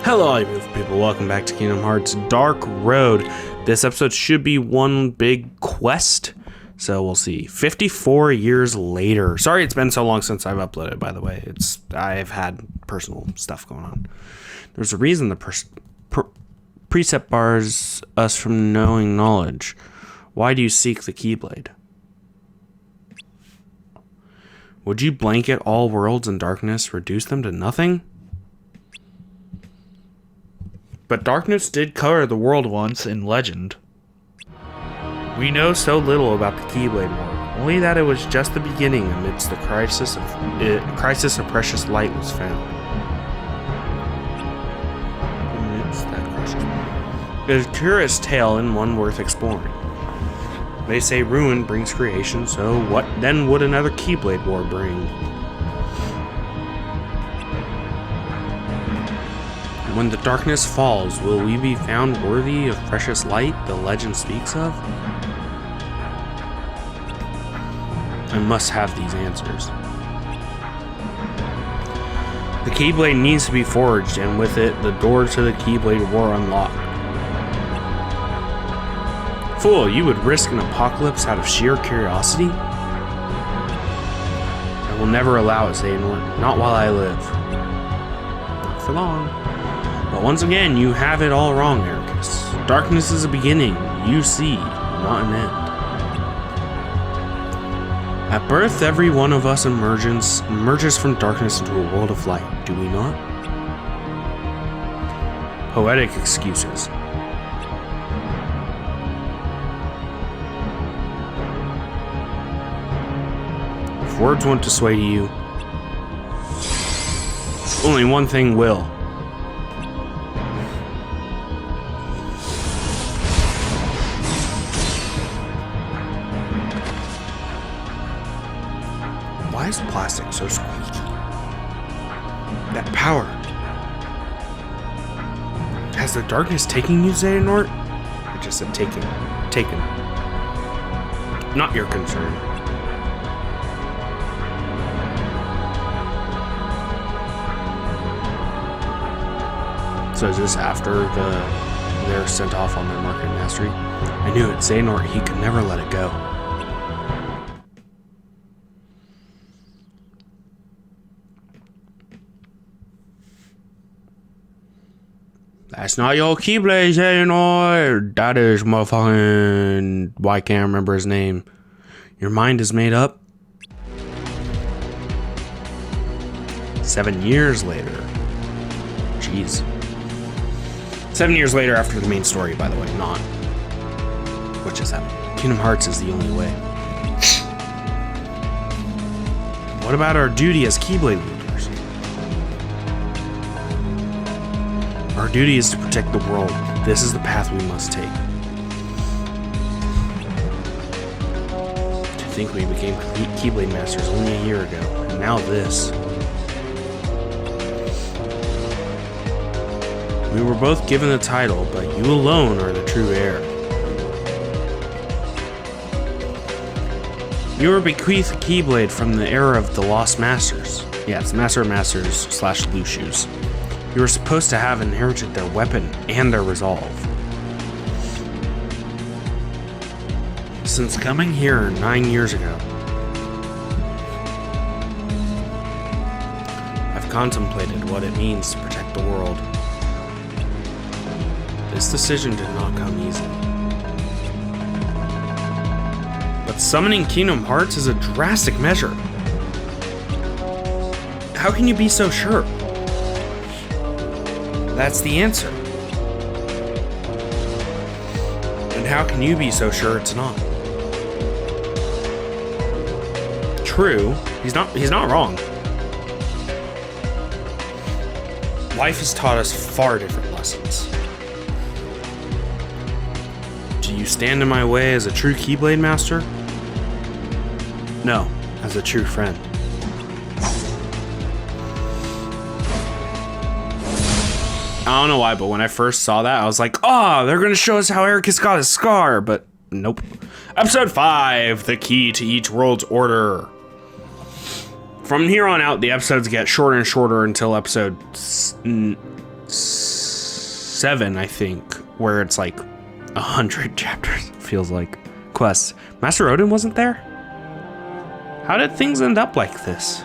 Hello, all you beautiful people. Welcome back to Kingdom Hearts Dark Road. This episode should be one big quest. So we'll see. 54 years later. Sorry it's been so long since I've uploaded, by the way. I've had personal stuff going on. There's a reason the precept bars us from knowing knowledge. Why do you seek the Keyblade? Would you blanket all worlds in darkness, reduce them to nothing? But darkness did cover the world once in legend. We know so little about the Keyblade War, only that it was just the beginning amidst the crisis of precious light was found. It is a curious tale and one worth exploring. They say ruin brings creation, so what then would another Keyblade War bring? When the darkness falls, will we be found worthy of precious light the legend speaks of? I must have these answers. The Keyblade needs to be forged, and with it, the door to the Keyblade War unlocked. Fool, you would risk an apocalypse out of sheer curiosity? I will never allow it, Xehanort, not while I live. Not for long. But once again, you have it all wrong, Erikas. Darkness is a beginning, you see, not an end. At birth, every one of us emerges from darkness into a world of light, do we not? Poetic excuses. If words want to sway you, only one thing will. Why is plastic so squeaky? That power. Has the darkness taken you, Xehanort? I just said taken. Taken. Not your concern. So is this after they're sent off on their market mastery? I knew it. Xehanort, he could never let it go. That's not your Keyblade, Xehanort. That is motherfucking... Why can't I remember his name? Your mind is made up? 7 years later. Jeez. 7 years later after the main story, by the way, not... Which is that? Kingdom Hearts is the only way. What about our duty as Keyblade leaders? Our duty is to protect the world. This is the path we must take. To think we became Keyblade Masters only a year ago, and now this. We were both given the title, but you alone are the true heir. You were bequeathed a Keyblade from the era of the Lost Masters. Yeah, it's Master of Masters / Lucius. You were supposed to have inherited their weapon and their resolve. Since coming here 9 years ago, I've contemplated what it means to protect the world. This decision did not come easily. But summoning Kingdom Hearts is a drastic measure. How can you be so sure? That's the answer. And how can you be so sure it's not? True, he's not wrong. Life has taught us far different lessons. Do you stand in my way as a true Keyblade Master? No, as a true friend. I don't know why, but when I first saw that, I was like, oh, they're going to show us how Erikas got his scar, but nope. Episode 5, the key to each world's order. From here on out, the episodes get shorter and shorter until episode 6. 7, I think, where it's like 100 chapters, feels like, quests. Master Odin wasn't there? How did things end up like this?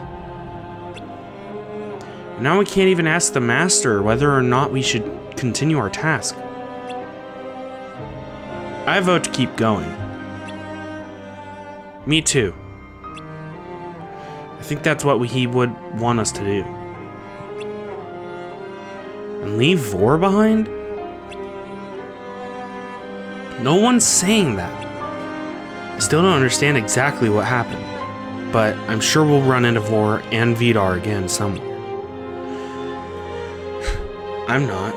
Now we can't even ask the master whether or not we should continue our task. I vote to keep going. Me too. I think that's what he would want us to do. And leave Vor behind? No one's saying that. I still don't understand exactly what happened, but I'm sure we'll run into Vor and Vidar again somewhere. I'm not.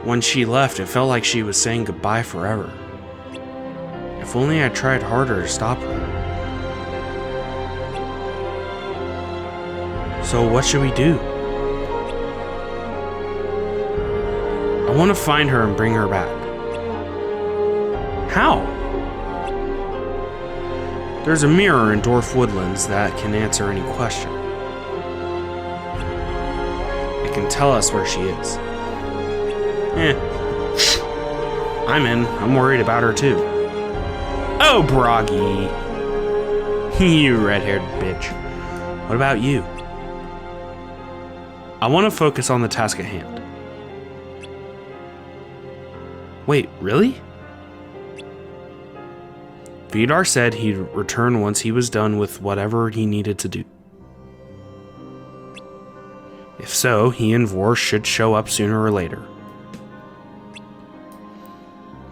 When she left, it felt like she was saying goodbye forever. If only I tried harder to stop her. So what should we do? I want to find her and bring her back. How? There's a mirror in Dwarf Woodlands that can answer any question. It can tell us where she is. I'm in. I'm worried about her too. Oh, Broggy. You red-haired bitch. What about you? I want to focus on the task at hand. Wait, really? Vidar said he'd return once he was done with whatever he needed to do. If so, he and Vor should show up sooner or later.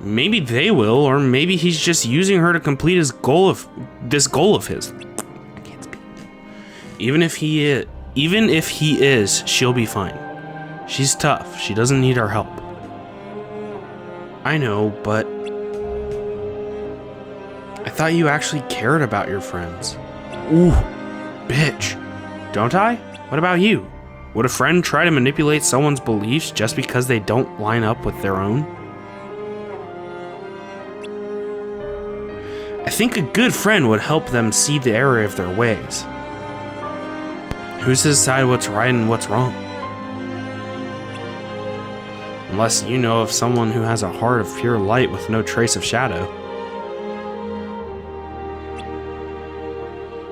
Maybe they will, or maybe he's just using her to complete his goal of his. I can't speak. Even if he is, she'll be fine. She's tough. She doesn't need our help. I know, but I thought you actually cared about your friends. Ooh, bitch. Don't I? What about you? Would a friend try to manipulate someone's beliefs just because they don't line up with their own? I think a good friend would help them see the error of their ways. Who's to decide what's right and what's wrong? Unless you know of someone who has a heart of pure light with no trace of shadow.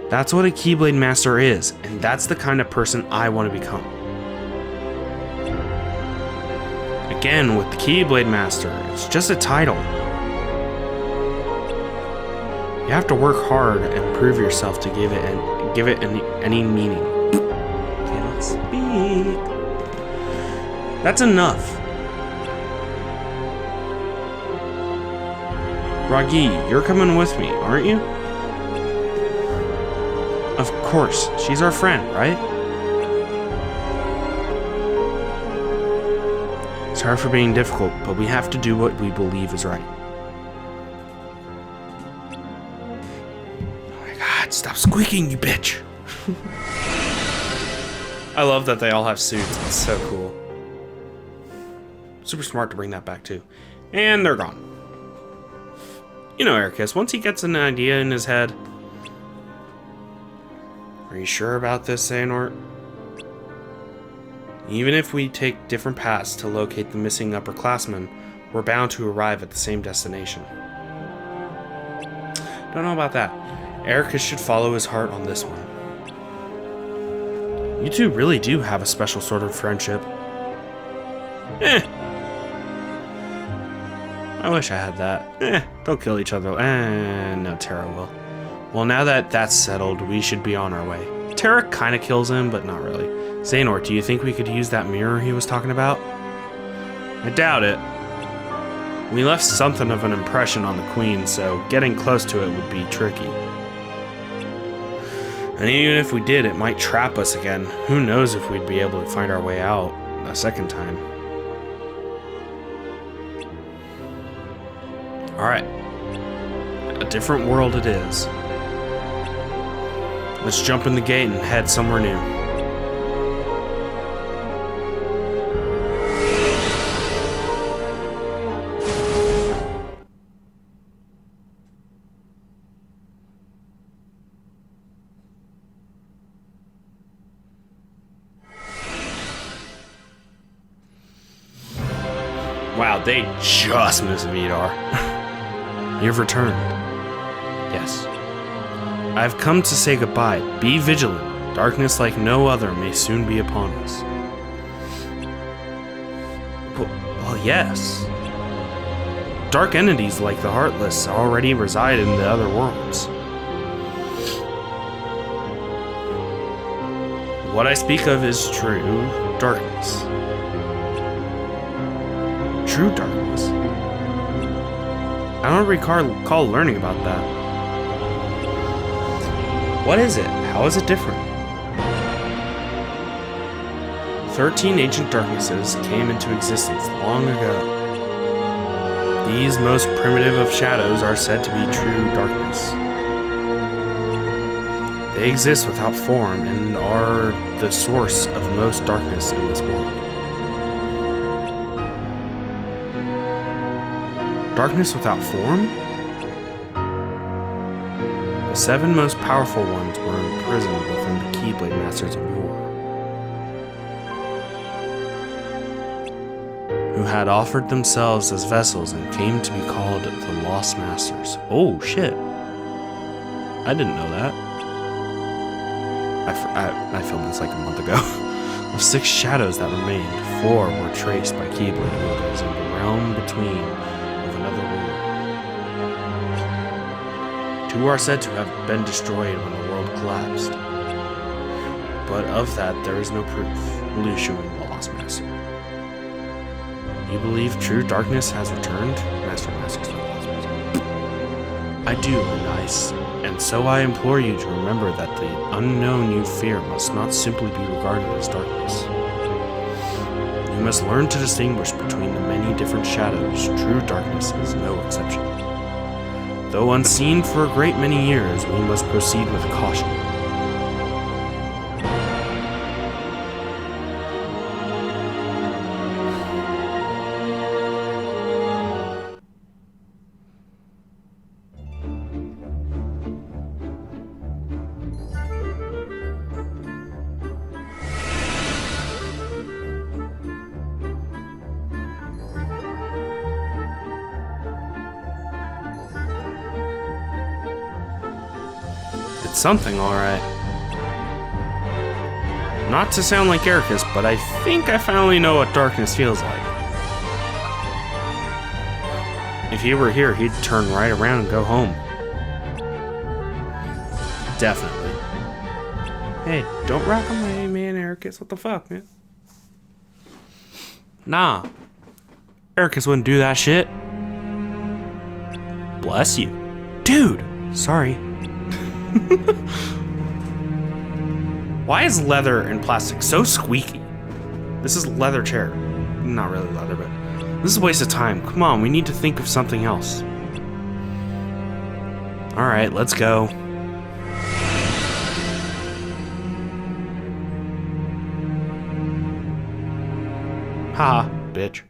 That's what a Keyblade Master is, and that's the kind of person I want to become. Again, with the Keyblade Master, it's just a title. You have to work hard and prove yourself to give it any meaning. Cannot speak. That's enough. Ragi, you're coming with me, aren't you? Of course, she's our friend, right? Sorry for being difficult, but we have to do what we believe is right. Oh my god, stop squeaking, you bitch! I love that they all have suits, it's so cool. Super smart to bring that back too. And they're gone. You know Erikas, once he gets an idea in his head. Are you sure about this, Xehanort? Even if we take different paths to locate the missing upperclassmen, we're bound to arrive at the same destination. Don't know about that. Erikas should follow his heart on this one. You two really do have a special sort of friendship. I wish I had that. Don't kill each other. No, Terra will. Well, now that that's settled, we should be on our way. Terra kind of kills him, but not really. Xehanort, do you think we could use that mirror he was talking about? I doubt it. We left something of an impression on the Queen, so getting close to it would be tricky. And even if we did, it might trap us again. Who knows if we'd be able to find our way out a second time. Alright. A different world it is. Let's jump in the gate and head somewhere new. Wow, they just missed Vidar. You've returned. Yes. I've come to say goodbye. Be vigilant. Darkness like no other may soon be upon us. Well, yes. Dark entities like the Heartless already reside in the other worlds. What I speak of is true darkness. True darkness? I don't recall learning about that. What is it? How is it different? 13 ancient darknesses came into existence long ago. These most primitive of shadows are said to be true darkness. They exist without form and are the source of most darkness in this world. Darkness without form? The 7 most powerful ones were imprisoned within the Keyblade Masters of War, who had offered themselves as vessels and came to be called the Lost Masters. Oh shit. I didn't know that. I filmed this like a month ago. Of 6 shadows that remained, 4 were traced by Keyblade wielders in the realm between of another world. 2 are said to have been destroyed when the world collapsed. But of that there is no proof. Lushu and the Lost Master. You believe true darkness has returned? Masters of the Lost Master. I do, and so I implore you to remember that the unknown you fear must not simply be regarded as darkness. You must learn to distinguish between the many different shadows. True darkness is no exception. Though unseen for a great many years, we must proceed with caution. It's something, alright. Not to sound like Erikas, but I think I finally know what darkness feels like. If he were here, he'd turn right around and go home. Definitely. Hey, don't rock on my man, Erikas. What the fuck, man? Nah. Erikas wouldn't do that shit. Bless you. Dude, sorry. Why is leather and plastic so squeaky? This is leather chair. Not really leather, but this is a waste of time. Come on, we need to think of something else. Alright, let's go. Haha, bitch.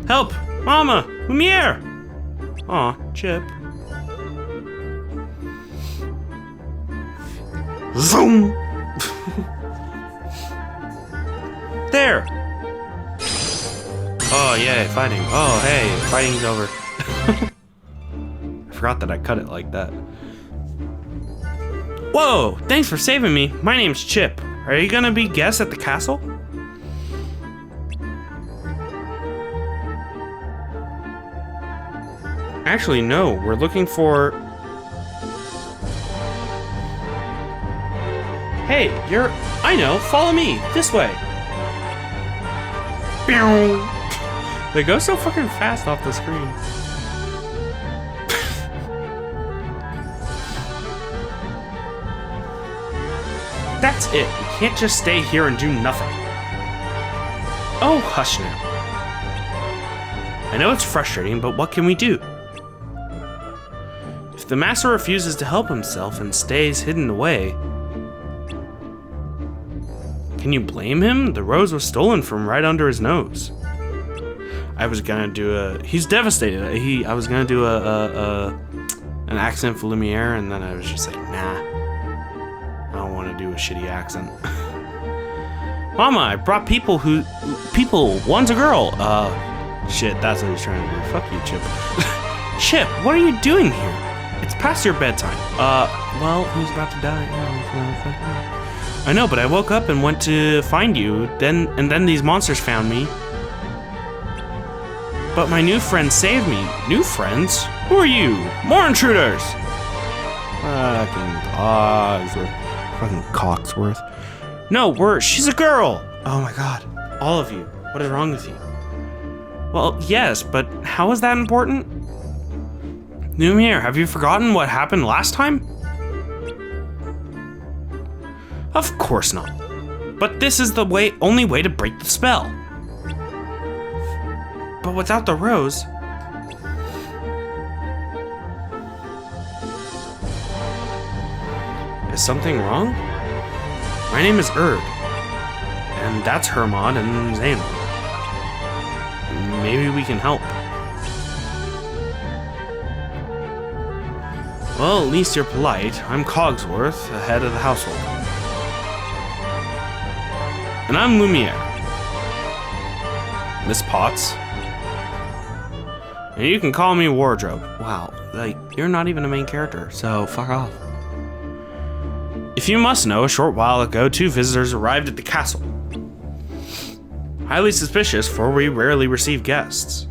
Help! Mama! Lumiere! Aw, Chip. Zoom! There! Oh, yay, fighting. Oh, hey, fighting's over. I forgot that I cut it like that. Whoa! Thanks for saving me. My name's Chip. Are you gonna be guest at the castle? Actually, no. We're looking for... Hey, you're... I know. Follow me. This way. They go so fucking fast off the screen. That's it. We can't just stay here and do nothing. Oh, hush now. I know it's frustrating, but what can we do? If the master refuses to help himself and stays hidden away, can you blame him? The rose was stolen from right under his nose. I was gonna do a... He's devastated. I was gonna do an accent for Lumiere, and then I was just like, nah. I don't want to do a shitty accent. Mama, I brought people. One's a girl. Shit, that's what he's trying to do. Fuck you, Chip. Chip, what are you doing here? It's past your bedtime. Well, who's about to die? I know, but I woke up and went to find you. Then these monsters found me. But my new friends saved me. New friends? Who are you? More intruders! Fucking Cogsworth. No, she's a girl! Oh my god. All of you. What is wrong with you? Well, yes, but how is that important? Lumiere, have you forgotten what happened last time? Of course not. But this is the only way to break the spell. But without the rose... Is something wrong? My name is Erd. And that's Hermod and Zainab. Maybe we can help. Well, at least you're polite. I'm Cogsworth, the head of the household. And I'm Lumiere. Miss Potts. And you can call me Wardrobe. Wow, you're not even a main character, so fuck off. If you must know, a short while ago, 2 visitors arrived at the castle. Highly suspicious, for we rarely receive guests.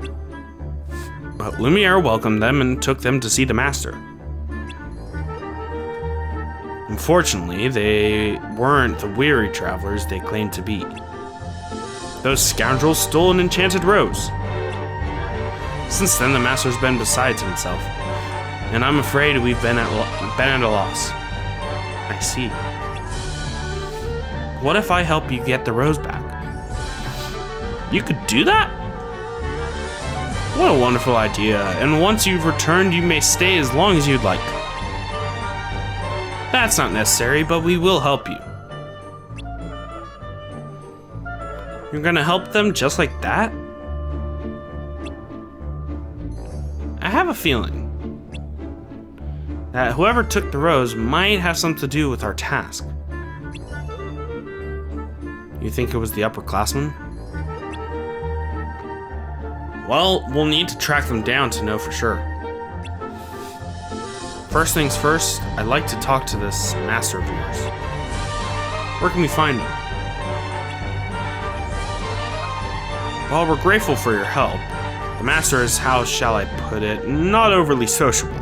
But Lumiere welcomed them and took them to see the master. Unfortunately, they weren't the weary travelers they claimed to be. Those scoundrels stole an enchanted rose. Since then, the master's been beside himself, and I'm afraid we've been at a loss. I see. What if I help you get the rose back? You could do that? What a wonderful idea, and once you've returned, you may stay as long as you'd like. That's not necessary, but we will help you. You're gonna help them just like that? I have a feeling that whoever took the rose might have something to do with our task. You think it was the upperclassmen? Well, we'll need to track them down to know for sure. First things first, I'd like to talk to this master of yours. Where can we find him? While we're grateful for your help, the master is, how shall I put it, not overly sociable.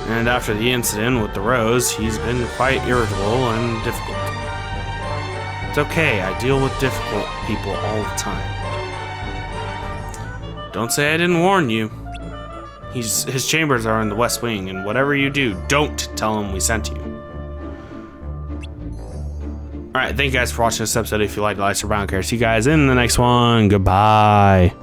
And after the incident with the rose, he's been quite irritable and difficult. It's okay, I deal with difficult people all the time. Don't say I didn't warn you. His chambers are in the West Wing, and whatever you do, don't tell him we sent you. Alright, thank you guys for watching this episode. If you liked it, like, subscribe, and care. See you guys in the next one. Goodbye.